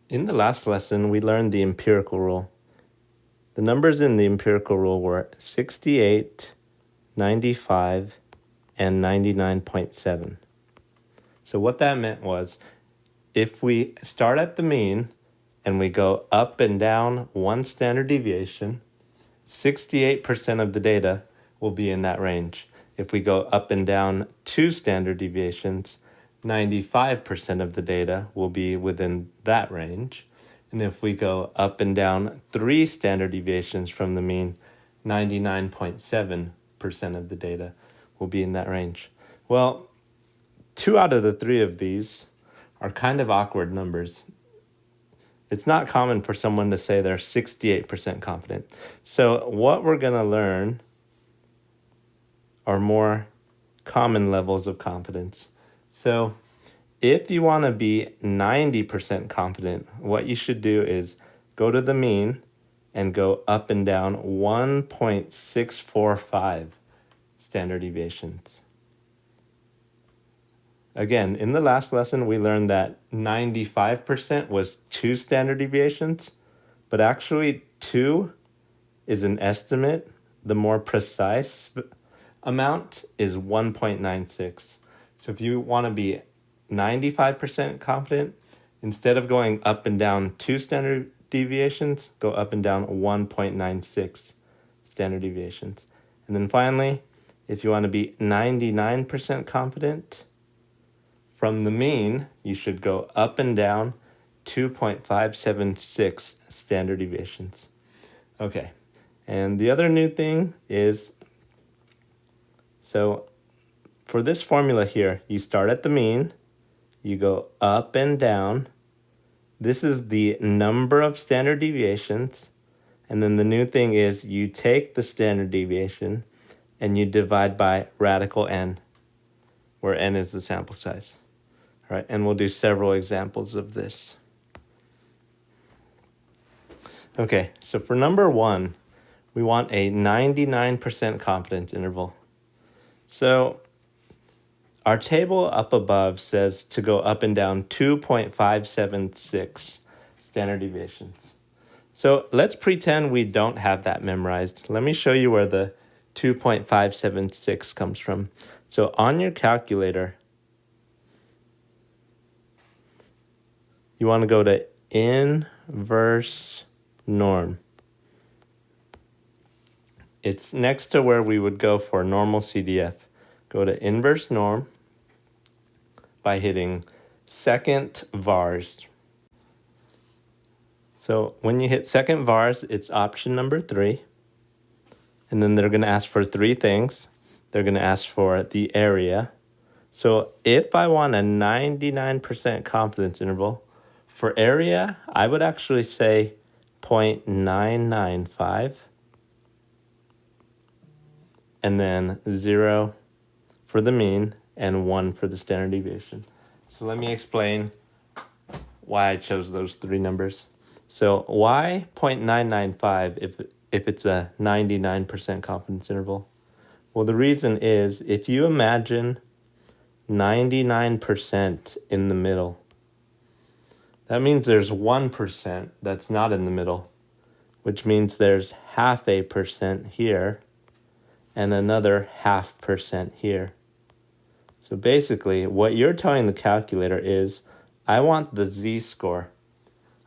In the last lesson, we learned the empirical rule. The numbers in the empirical rule were 68, 95, and 99.7. So what that meant was, if we start at the mean and we go up and down one standard deviation, 68% of the data will be in that range. If we go up and down two standard deviations, 95% of the data will be within that range. And if we go up and down three standard deviations from the mean, 99.7% of the data will be in that range. Well, two out of the three of these are kind of awkward numbers. It's not common for someone to say they're 68% confident. So what we're going to learn are more common levels of confidence. So if you want to be 90% confident, what you should do is go to the mean and go up and down 1.645 standard deviations. Again, in the last lesson, we learned that 95% was two standard deviations, but actually 2 is an estimate. The more precise amount is 1.96. So if you want to be 95% confident, instead of going up and down two standard deviations, go up and down 1.96 standard deviations. And then finally, if you want to be 99% confident, from the mean, you should go up and down 2.576 standard deviations. Okay, and the other new thing is, so for this formula here, you start at the mean, you go up and down. This is the number of standard deviations. And then the new thing is you take the standard deviation and you divide by radical n, where n is the sample size. All right, and we'll do several examples of this. Okay, so for number 1, we want a 99% confidence interval. So our table up above says to go up and down 2.576 standard deviations. So let's pretend we don't have that memorized. Let me show you where the 2.576 comes from. So on your calculator, you want to go to inverse norm. It's next to where we would go for normal CDF. Go to inverse norm by hitting second vars. So when you hit second vars, it's option number 3. And then they're going to ask for 3 things. They're going to ask for the area. So if I want a 99% confidence interval, for area, I would actually say 0.995. And then 0 for the mean and 1 for the standard deviation. So let me explain why I chose those 3 numbers. So why 0.995 if it's a 99% confidence interval? Well, the reason is if you imagine 99% in the middle, that means there's 1% that's not in the middle, which means there's 0.5% here and another 0.5% here. So basically, what you're telling the calculator is, I want the z-score.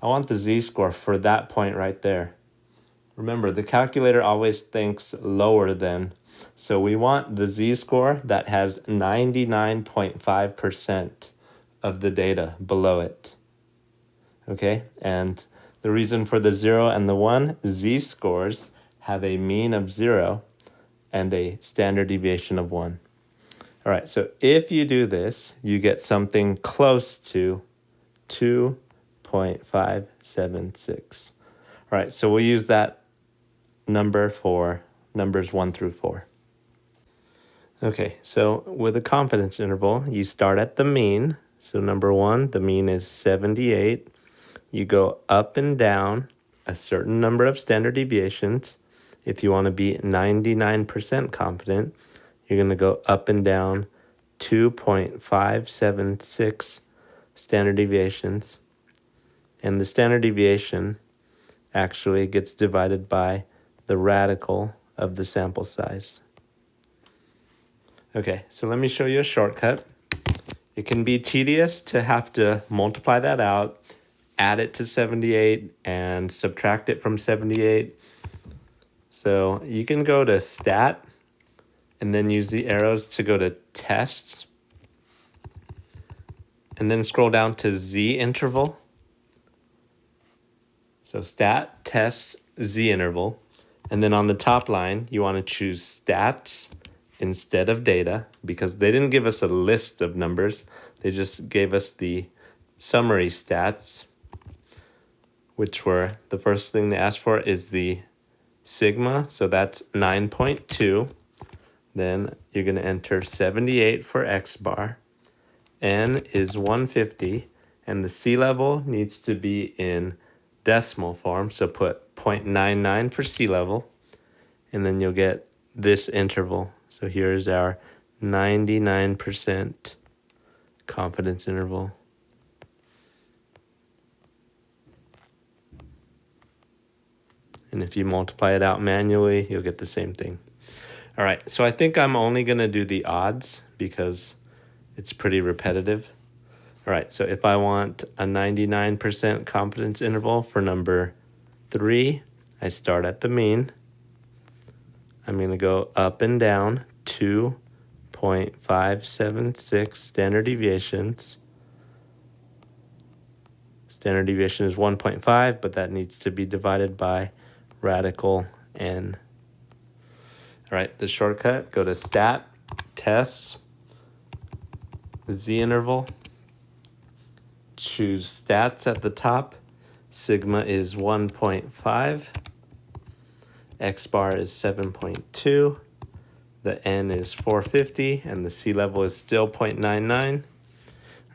I want the z-score for that point right there. Remember, the calculator always thinks lower than, so we want the z-score that has 99.5% of the data below it. Okay, and the reason for the 0 and the 1, z-scores have a mean of 0 and a standard deviation of 1. All right, so if you do this, you get something close to 2.576. All right, so we'll use that number for numbers 1 through 4. Okay, so with a confidence interval, you start at the mean. So number 1, the mean is 78. You go up and down a certain number of standard deviations. If you want to be 99% confident, you're going to go up and down 2.576 standard deviations. And the standard deviation actually gets divided by the radical of the sample size. Okay, so let me show you a shortcut. It can be tedious to have to multiply that out, add it to 78, and subtract it from 78. So you can go to Stat, and then use the arrows to go to Tests, and then scroll down to Z interval. So Stat, Tests, Z interval. And then on the top line, you want to choose Stats instead of Data, because they didn't give us a list of numbers. They just gave us the summary stats, which were, the first thing they asked for is the sigma, so that's 9.2. Then you're going to enter 78 for X bar. N is 150, and the sea level needs to be in decimal form, so put 0.99 for sea level, and then you'll get this interval. So here's our 99% confidence interval. And if you multiply it out manually, you'll get the same thing. All right, so I think I'm only going to do the odds because it's pretty repetitive. All right, so if I want a 99% confidence interval for number 3, I start at the mean. I'm going to go up and down 2.576 standard deviations. Standard deviation is 1.5, but that needs to be divided by radical n. All right, the shortcut, go to Stat, Tests, Z interval, choose Stats at the top. Sigma is 1.5. X bar is 7.2. The N is 450, and the sea level is still 0.99.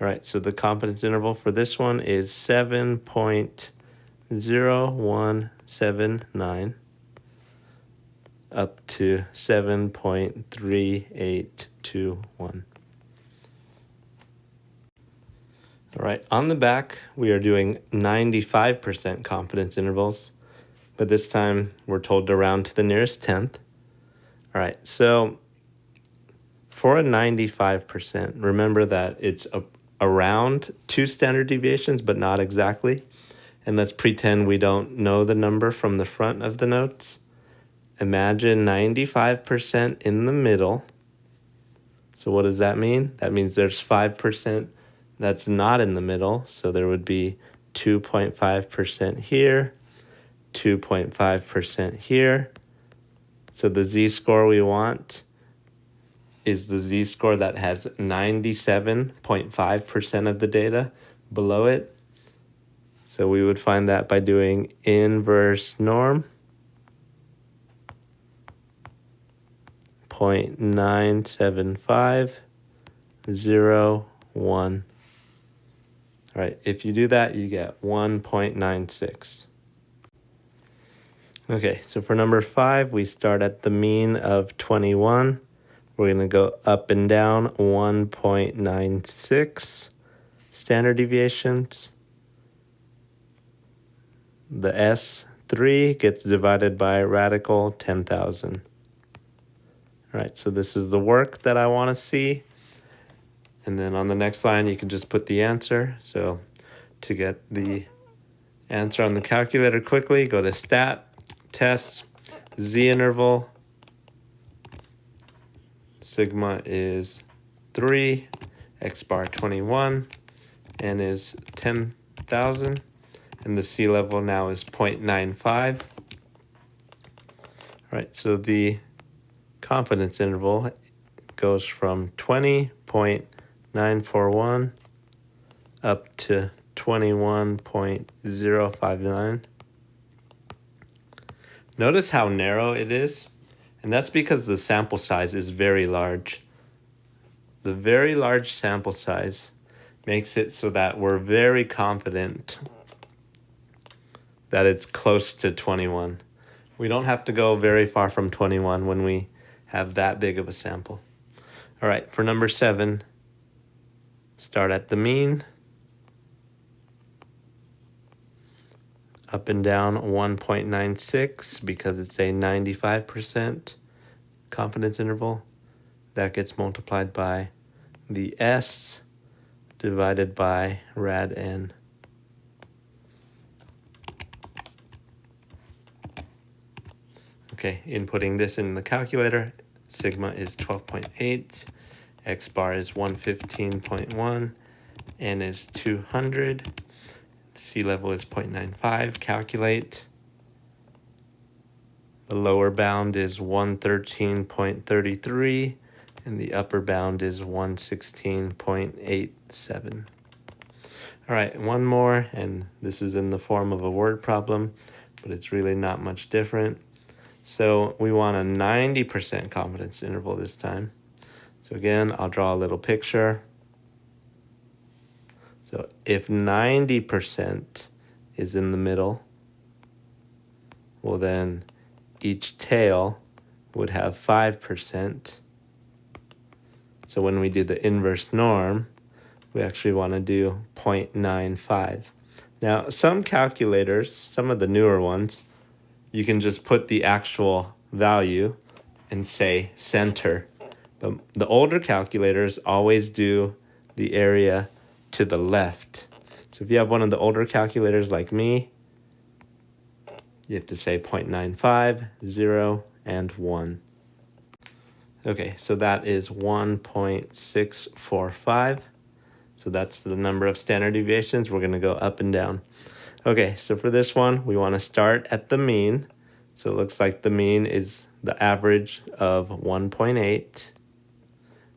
All right, so the confidence interval for this one is 7.0179 up to 7.3821. All right, on the back, we are doing 95% confidence intervals, but this time we're told to round to the nearest tenth. All right, so for a 95%, remember that it's around 2 standard deviations, but not exactly. And let's pretend we don't know the number from the front of the notes. Imagine 95% in the middle. So what does that mean? That means there's 5% that's not in the middle. So there would be 2.5% here, 2.5% here. So the z-score we want is the z-score that has 97.5% of the data below it. So we would find that by doing inverse norm, 0.97501. All right, if you do that, you get 1.96. Okay, so for number 5, we start at the mean of 21. We're going to go up and down 1.96 standard deviations. The S3 gets divided by radical 10,000. All right, so this is the work that I want to see. And then on the next line, you can just put the answer. So to get the answer on the calculator quickly, go to Stat, Tests, Z interval. Sigma is 3, X bar 21, N is 10,000, and the sea level now is 0.95. All right, so the confidence interval goes from 20.941 up to 21.059. Notice how narrow it is, and that's because the sample size is very large. The very large sample size makes it so that we're very confident that it's close to 21. We don't have to go very far from 21 when we have that big of a sample. All right, for number 7, start at the mean. up and down 1.96 because it's a 95% confidence interval. That gets multiplied by the S divided by rad n. Okay, inputting this in the calculator, sigma is 12.8, x bar is 115.1, n is 200, sea level is 0.95, calculate. The lower bound is 113.33, and the upper bound is 116.87. All right, one more, and this is in the form of a word problem, but it's really not much different. So we want a 90% confidence interval this time. So again, I'll draw a little picture. So if 90% is in the middle, well then each tail would have 5%. So when we do the inverse norm, we actually want to do 0.95. Now, some calculators, some of the newer ones, you can just put the actual value and say center. But the older calculators always do the area to the left. So if you have one of the older calculators like me, you have to say 0.95, 0, and 1. Okay, so that is 1.645. So that's the number of standard deviations. We're going to go up and down. Okay, so for this one, we want to start at the mean. So it looks like the mean is the average of 1.8.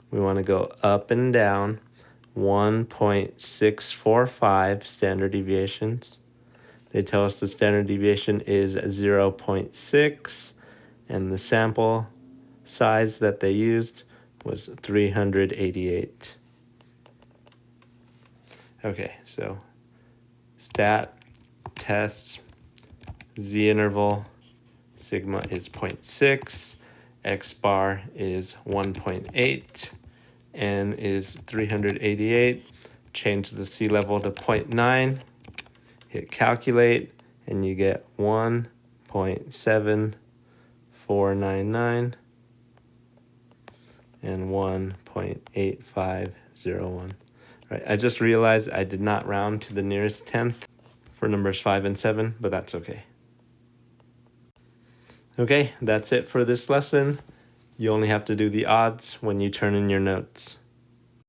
We want to go up and down 1.645 standard deviations. They tell us the standard deviation is 0.6, and the sample size that they used was 388. Okay, so stat, tests, z interval, sigma is 0.6, x bar is 1.8, n is 388. Change the sea level to 0.9, hit calculate, and you get 1.7499 and 1.8501. Right, I just realized I did not round to the nearest tenth for numbers 5 and 7, but that's okay. Okay, that's it for this lesson. You only have to do the odds when you turn in your notes.